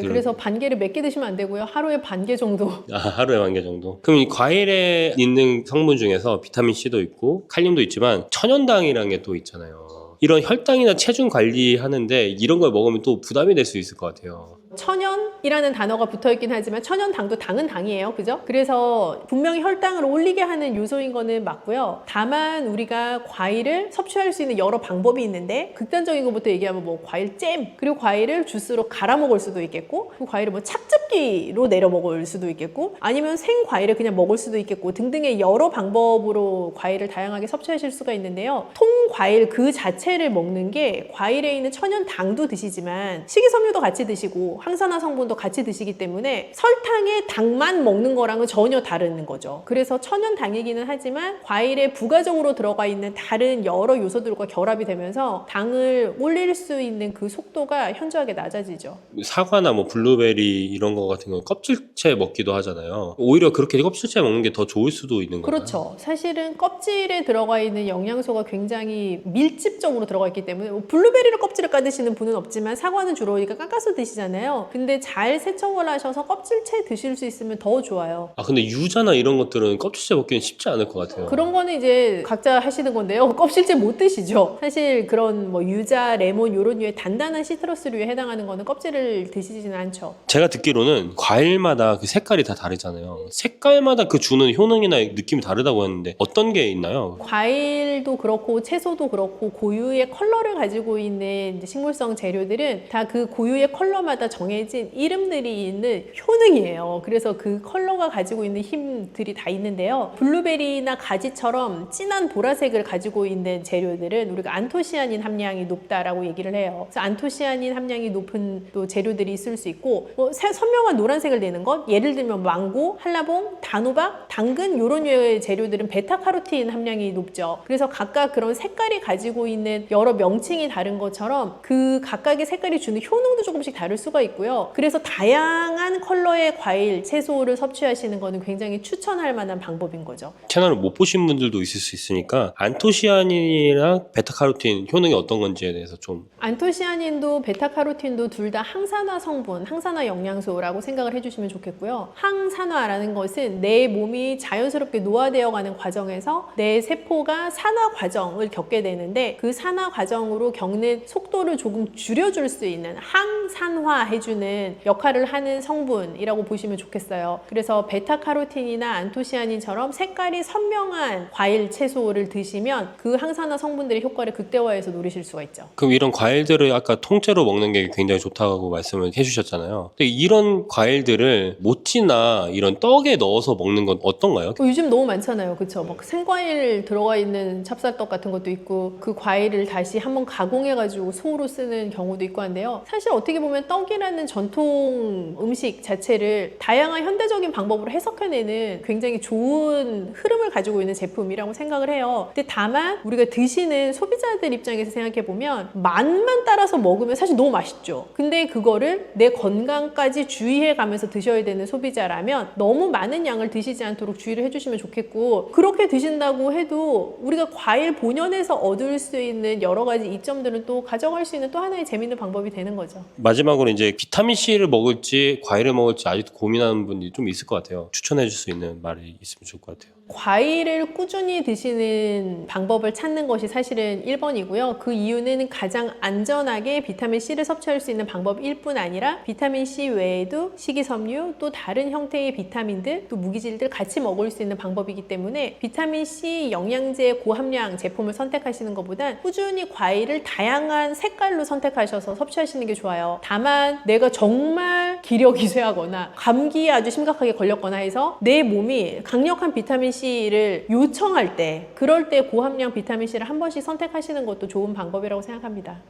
그래서 반 개를 몇 개 드시면 안 되고요. 하루에 반 개 정도. 하루에 반 개 정도. 그럼 이 과일에 있는 성분 중에서 비타민 C도 있고 칼륨도 있지만 천연당이라는 게 또 있잖아요. 이런 혈당이나 체중 관리하는데 이런 걸 먹으면 또 부담이 될 수 있을 것 같아요. 천연이라는 단어가 붙어있긴 하지만 천연당도 당은 당이에요. 그죠? 그래서 분명히 혈당을 올리게 하는 요소인 거는 맞고요. 다만 우리가 과일을 섭취할 수 있는 여러 방법이 있는데 극단적인 것부터 얘기하면 뭐 과일 잼 그리고 과일을 주스로 갈아 먹을 수도 있겠고 그 과일을 뭐 착즙기로 내려 먹을 수도 있겠고 아니면 생 과일을 그냥 먹을 수도 있겠고 등등의 여러 방법으로 과일을 다양하게 섭취하실 수가 있는데요. 통 과일 그 자체를 먹는 게 과일에 있는 천연당도 드시지만 식이섬유도 같이 드시고 항산화 성분도 같이 드시기 때문에 설탕에 당만 먹는 거랑은 전혀 다른 거죠. 그래서 천연당이기는 하지만 과일에 부가적으로 들어가 있는 다른 여러 요소들과 결합이 되면서 당을 올릴 수 있는 그 속도가 현저하게 낮아지죠. 사과나 뭐 블루베리 이런 거 같은 경우 껍질째 먹기도 하잖아요. 오히려 그렇게 껍질째 먹는 게 더 좋을 수도 있는 거예요. 그렇죠. 사실은 껍질에 들어가 있는 영양소가 굉장히 밀집적으로 들어가 있기 때문에 뭐 블루베리를 껍질을 까드시는 분은 없지만 사과는 주로 이렇게 깎아서 드시잖아요. 근데 잘 세척을 하셔서 껍질째 드실 수 있으면 더 좋아요. 근데 유자나 이런 것들은 껍질째 먹기는 쉽지 않을 것 같아요. 그런 거는 이제 각자 하시는 건데요. 껍질째 못 드시죠. 사실 그런 뭐 유자, 레몬 이런 류의 단단한 시트러스류에 해당하는 거는 껍질을 드시지는 않죠. 제가 듣기로는 과일마다 그 색깔이 다 다르잖아요. 색깔마다 그 주는 효능이나 느낌이 다르다고 했는데 어떤 게 있나요? 과일도 그렇고 채소도 그렇고 고유의 컬러를 가지고 있는 이제 식물성 재료들은 다 그 고유의 컬러마다 정해진 이름들이 있는 효능이에요. 그래서 그 컬러가 가지고 있는 힘들이 다 있는데요. 블루베리나 가지처럼 진한 보라색을 가지고 있는 재료들은 우리가 안토시아닌 함량이 높다라고 얘기를 해요. 그래서 안토시아닌 함량이 높은 또 재료들이 있을 수 있고 뭐 선명한 노란색을 내는 것 예를 들면 망고, 한라봉, 단호박, 당근 이런 류의 재료들은 베타카로틴 함량이 높죠. 그래서 각각 그런 색깔이 가지고 있는 여러 명칭이 다른 것처럼 그 각각의 색깔이 주는 효능도 조금씩 다를 수가 있고요. 그래서 다양한 컬러의 과일, 채소를 섭취하시는 거는 굉장히 추천할 만한 방법인 거죠. 채널을 못 보신 분들도 있을 수 있으니까 안토시아닌이랑 베타카로틴 효능이 어떤 건지에 대해서 좀. 안토시아닌도 베타카로틴도 둘 다 항산화 성분, 항산화 영양소라고 생각을 해주시면 좋겠고요. 항산화라는 것은 내 몸이 자연스럽게 노화되어가는 과정에서 내 세포가 산화 과정을 겪게 되는데 그 산화 과정으로 겪는 속도를 조금 줄여줄 수 있는 항산화해주는 역할을 하는 성분이라고 보시면 좋겠어요. 그래서 베타카로틴이나 안토시아닌처럼 색깔이 선명한 과일, 채소를 드시면 그 항산화 성분들의 효과를 극대화해서 노리실 수가 있죠. 그럼 이런 과일들을 아까 통째로 먹는 게 굉장히 좋다고 말씀을 해주셨잖아요. 근데 이런 과일들을 모찌나 이런 떡에 넣어서 먹는 건 어떤가요? 요즘 너무 많잖아요. 그쵸? 막 생과일 들어가 있는 찹쌀떡 같은 것도 있고 그 과일을 다시 한번 가공해가지고 소로 쓰는 경우도 있고 한데요. 사실 어떻게 보면 떡이라는 전통 음식 자체를 다양한 현대적인 방법으로 해석해내는 굉장히 좋은 흐름을 가지고 있는 제품이라고 생각을 해요. 근데 다만 우리가 드시는 소비자들 입장에서 생각해보면 맛만 따라서 먹으면 사실 너무 맛있죠. 근데 그거를 내 건강까지 주의해가면서 드셔야 되는 소비자라면 너무 많은 양을 드시지 않도록 주의를 해주시면 좋겠고, 그렇게 드신다고 해도 우리가 과일 본연에서 얻을 수 있는 여러 가지 이점들은 또 가져갈 수 있는 또 하나의 재밌는 방법이 되는 거죠. 마지막으로 이제 비타민C를 먹을지 과일을 먹을지 아직도 고민하는 분들이 좀 있을 것 같아요. 추천해 줄 수 있는 말이 있으면 좋을 것 같아요. 과일을 꾸준히 드시는 방법을 찾는 것이 사실은 1번이고요. 그 이유는 가장 안전하게 비타민C를 섭취할 수 있는 방법일 뿐 아니라 비타민C 외에도 식이섬유, 또 다른 형태의 비타민들, 또 무기질들 같이 먹을 수 있는 방법이기 때문에 비타민C 영양제 고함량 제품을 선택하시는 것보단 꾸준히 과일을 다양한 색깔로 선택하셔서 섭취하시는 게 좋아요. 다만 내가 정말 기력이 쇠하거나 감기에 아주 심각하게 걸렸거나 해서 내 몸이 강력한 비타민C를 요청할 때, 그럴 때 고함량 비타민C를 한 번씩 선택하시는 것도 좋은 방법이라고 생각합니다.